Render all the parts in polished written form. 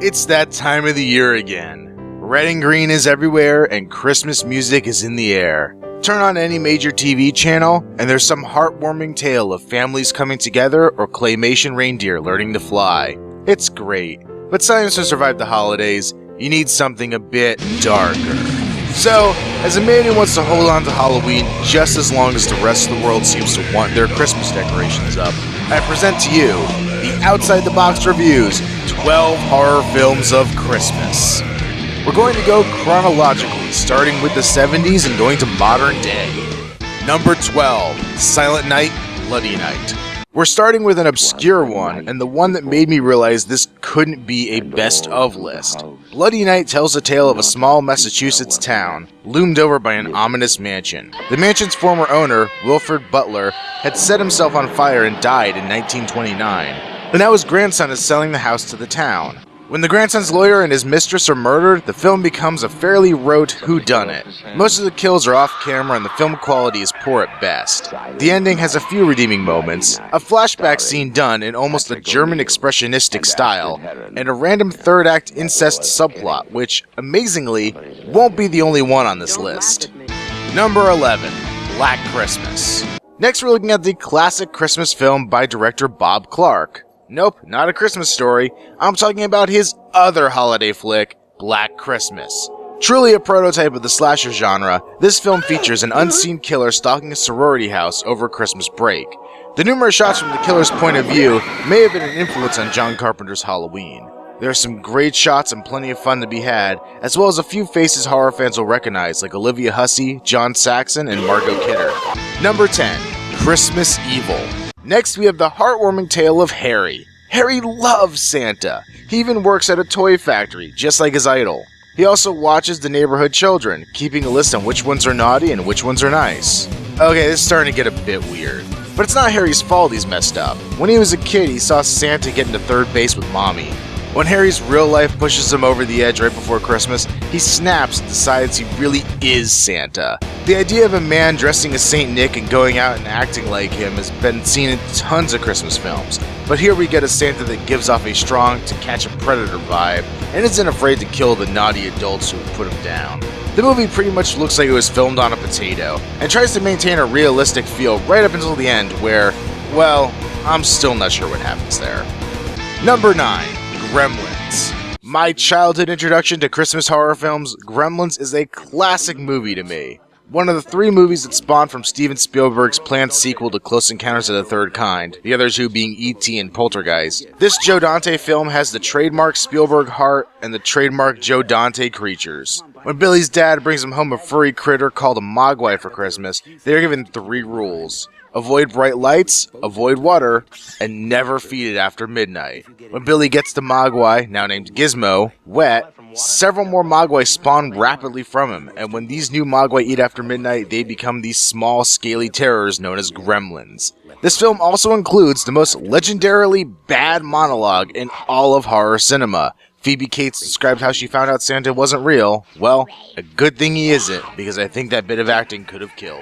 It's that time of the year again. Red and green is everywhere, and Christmas music is in the air. Turn on any major TV channel, and there's some heartwarming tale of families coming together or claymation reindeer learning to fly. It's great, but sometimes to survive the holidays, you need something a bit darker. So, as a man who wants to hold on to Halloween just as long as the rest of the world seems to want their Christmas decorations up, I present to you the Outside the Box Reviews 12 Horror Films of Christmas. We're going to go chronologically, starting with the 70s and going to modern day. Number 12, Silent Night, Bloody Night. We're starting with an obscure one, and the one that made me realize this couldn't be a best of list. Bloody Night tells the tale of a small Massachusetts town, loomed over by an ominous mansion. The mansion's former owner, Wilfred Butler, had set himself on fire and died in 1929, and now his grandson is selling the house to the town. When the grandson's lawyer and his mistress are murdered, the film becomes a fairly rote whodunit. Most of the kills are off camera and the film quality is poor at best. The ending has a few redeeming moments, a flashback scene done in almost a German expressionistic style, and a random third act incest subplot, which, amazingly, won't be the only one on this list. Number 11, Black Christmas. Next we're looking at the classic Christmas film by director Bob Clark. Nope, not A Christmas Story. I'm talking about his other holiday flick, Black Christmas. Truly a prototype of the slasher genre, this film features an unseen killer stalking a sorority house over Christmas break. The numerous shots from the killer's point of view may have been an influence on John Carpenter's Halloween. There are some great shots and plenty of fun to be had, as well as a few faces horror fans will recognize, like Olivia Hussey, John Saxon, and Margot Kidder. Number 10, Christmas Evil. Next, we have the heartwarming tale of Harry. Harry loves Santa. He even works at a toy factory, just like his idol. He also watches the neighborhood children, keeping a list on which ones are naughty and which ones are nice. Okay, this is starting to get a bit weird. But it's not Harry's fault he's messed up. When he was a kid, he saw Santa get into third base with Mommy. When Harry's real life pushes him over the edge right before Christmas, he snaps and decides he really is Santa. The idea of a man dressing as Saint Nick and going out and acting like him has been seen in tons of Christmas films, but here we get a Santa that gives off a strong to catch a predator vibe and isn't afraid to kill the naughty adults who put him down. The movie pretty much looks like it was filmed on a potato, and tries to maintain a realistic feel right up until the end where, well, I'm still not sure what happens there. Number 9. Gremlins. My childhood introduction to Christmas horror films, Gremlins is a classic movie to me. One of the 3 movies that spawned from Steven Spielberg's planned sequel to Close Encounters of the Third Kind, the other 2 being E.T. and Poltergeist. This Joe Dante film has the trademark Spielberg heart and the trademark Joe Dante creatures. When Billy's dad brings him home a furry critter called a Mogwai for Christmas, they are given 3 rules. Avoid bright lights, avoid water, and never feed it after midnight. When Billy gets the Mogwai, now named Gizmo, wet, several more Mogwai spawn rapidly from him, and when these new Mogwai eat after midnight, they become these small, scaly terrors known as Gremlins. This film also includes the most legendarily bad monologue in all of horror cinema. Phoebe Cates described how she found out Santa wasn't real. Well, a good thing he isn't, because I think that bit of acting could have killed.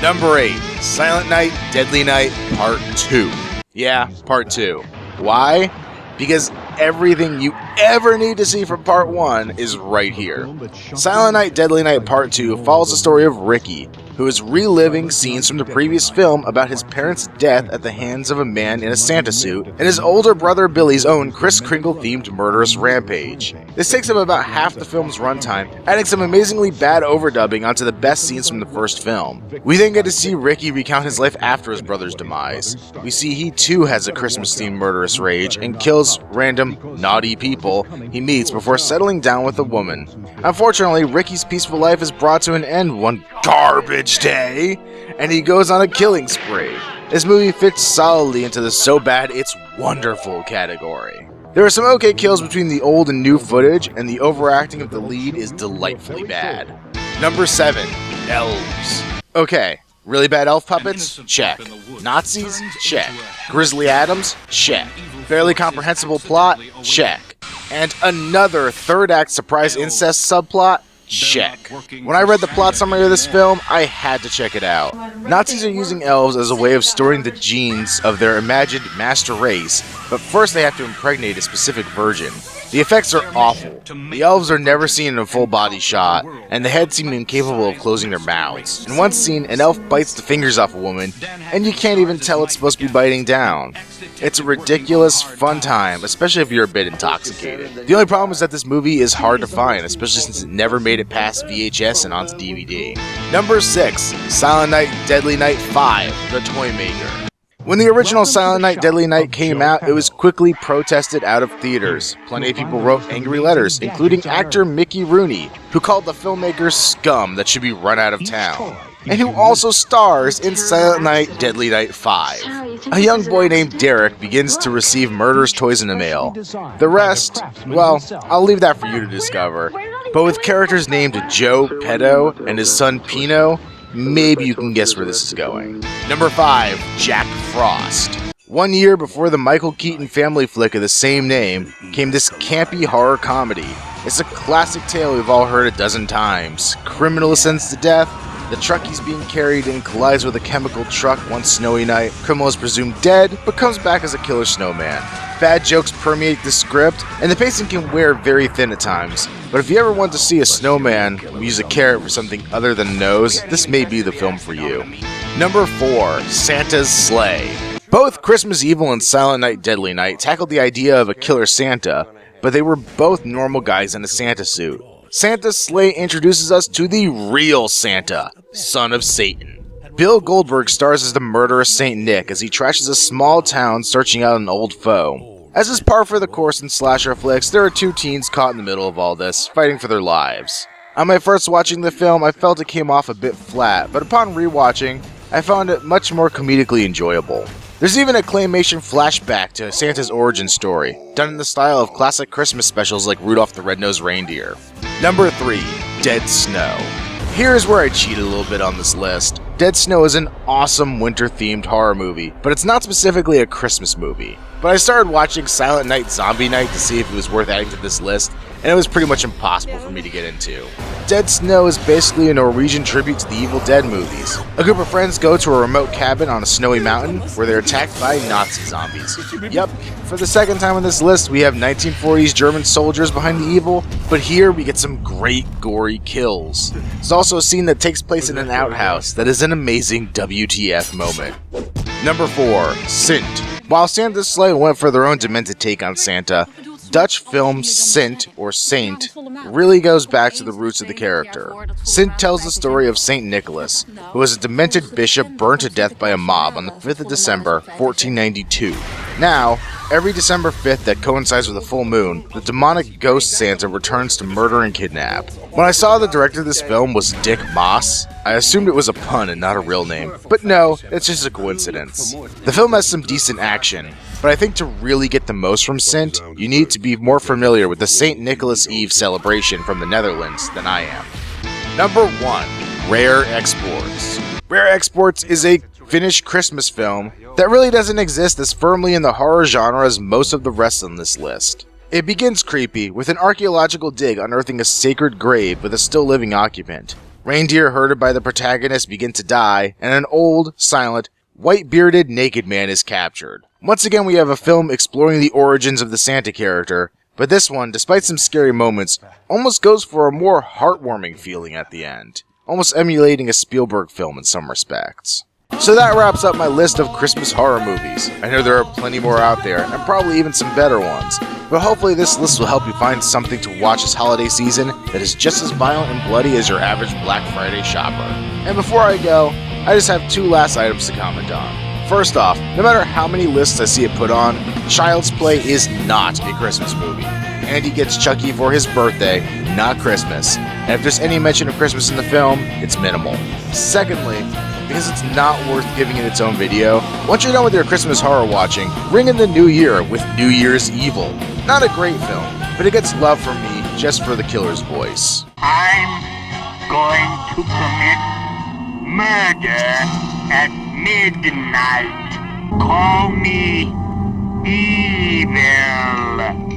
Number 8, Silent Night, Deadly Night, Part 2. Yeah, Part 2. Why? Because everything you ever need to see from Part 1 is right here. Silent Night, Deadly Night Part 2 follows the story of Ricky, who is reliving scenes from the previous film about his parents' death at the hands of a man in a Santa suit, and his older brother Billy's own Kris Kringle-themed murderous rampage. This takes up about half the film's runtime, adding some amazingly bad overdubbing onto the best scenes from the first film. We then get to see Ricky recount his life after his brother's demise. We see he too has a Christmas-themed murderous rage, and kills random, naughty people he meets before settling down with a woman. Unfortunately, Ricky's peaceful life is brought to an end one garbage day, and he goes on a killing spree. This movie fits solidly into the so bad it's wonderful category. There are some okay kills between the old and new footage, and the overacting of the lead is delightfully bad. Number 7, Elves. Okay, really bad elf puppets? Check. Nazis? Check. Grizzly Adams? Check. Fairly comprehensible plot? Check. And another third act surprise incest subplot? Check. When I read the plot summary of this film, I had to check it out. Nazis are using elves as a way of storing the genes of their imagined master race, but first they have to impregnate a specific virgin. The effects are awful. The elves are never seen in a full body shot, and the heads seem incapable of closing their mouths. In one scene, an elf bites the fingers off a woman, and you can't even tell it's supposed to be biting down. It's a ridiculous, fun time, especially if you're a bit intoxicated. The only problem is that this movie is hard to find, especially since it never made it past VHS and onto DVD. Number 6. Silent Night, Deadly Night 5, The Toy Maker. When the original Silent Night, Deadly Night came out, it was quickly protested out of theaters. Plenty of people wrote angry letters, including actor Mickey Rooney, who called the filmmakers scum that should be run out of town, and who also stars in Silent Night, Deadly Night 5. A young boy named Derek begins to receive murderous toys in the mail. The rest, well, I'll leave that for you to discover. But with characters named Joe Pedo and his son Pino, maybe you can guess where this is going. Number 5. Jack Frost. 1 year before the Michael Keaton family flick of the same name came this campy horror comedy. It's a classic tale we've all heard a dozen times. Criminal is sentenced to death, the truck he's being carried in collides with a chemical truck one snowy night, criminal is presumed dead, but comes back as a killer snowman. Bad jokes permeate the script, and the pacing can wear very thin at times. But if you ever want to see a snowman use a carrot for something other than a nose, this may be the film for you. Number 4. Santa's Sleigh. Both Christmas Evil and Silent Night, Deadly Night tackled the idea of a killer Santa, but they were both normal guys in a Santa suit. Santa's Sleigh introduces us to the real Santa, son of Satan. Bill Goldberg stars as the murderous Saint Nick as he trashes a small town searching out an old foe. As is par for the course in slasher flicks, there are two teens caught in the middle of all this, fighting for their lives. On my first watching the film, I felt it came off a bit flat, but upon rewatching, I found it much more comedically enjoyable. There's even a claymation flashback to Santa's origin story, done in the style of classic Christmas specials like Rudolph the Red-Nosed Reindeer. Number 3. Dead Snow. Here's where I cheated a little bit on this list. Dead Snow is an awesome winter-themed horror movie, but it's not specifically a Christmas movie. But I started watching Silent Night, Zombie Night to see if it was worth adding to this list, and it was pretty much impossible for me to get into. Dead Snow is basically a Norwegian tribute to the Evil Dead movies. A group of friends go to a remote cabin on a snowy mountain where they're attacked by Nazi zombies. Yep, for the second time on this list, we have 1940s German soldiers behind the evil, but here we get some great gory kills. There's also a scene that takes place in an outhouse that is an amazing WTF moment. Number 4. Sint. While Santa's Sleigh went for their own demented take on Santa, Dutch film Sint, or Saint, really goes back to the roots of the character. Sint tells the story of Saint Nicholas, who was a demented bishop burned to death by a mob on the 5th of December, 1492. Now, every December 5th that coincides with a full moon, the demonic ghost Santa returns to murder and kidnap. When I saw the director of this film was Dick Moss, I assumed it was a pun and not a real name, but no, it's just a coincidence. The film has some decent action, but I think to really get the most from Sint, you need to be more familiar with the St. Nicholas Eve celebration from the Netherlands than I am. Number 1. Rare Exports. Rare Exports is a Finnish Christmas film that really doesn't exist as firmly in the horror genre as most of the rest on this list. It begins creepy, with an archaeological dig unearthing a sacred grave with a still living occupant. Reindeer herded by the protagonist begin to die, and an old, silent, white-bearded, naked man is captured. Once again, we have a film exploring the origins of the Santa character, but this one, despite some scary moments, almost goes for a more heartwarming feeling at the end, almost emulating a Spielberg film in some respects. So that wraps up my list of Christmas horror movies. I know there are plenty more out there, and probably even some better ones, but hopefully this list will help you find something to watch this holiday season that is just as violent and bloody as your average Black Friday shopper. And before I go, I just have 2 last items to comment on. First off, no matter how many lists I see it put on, Child's Play is not a Christmas movie. Andy gets Chucky for his birthday, not Christmas, and if there's any mention of Christmas in the film, it's minimal. Secondly, because it's not worth giving it its own video, once you're done with your Christmas horror watching, ring in the new year with New Year's Evil. Not a great film, but it gets love from me just for the killer's voice. I'm going to commit murder at midnight. Call me evil.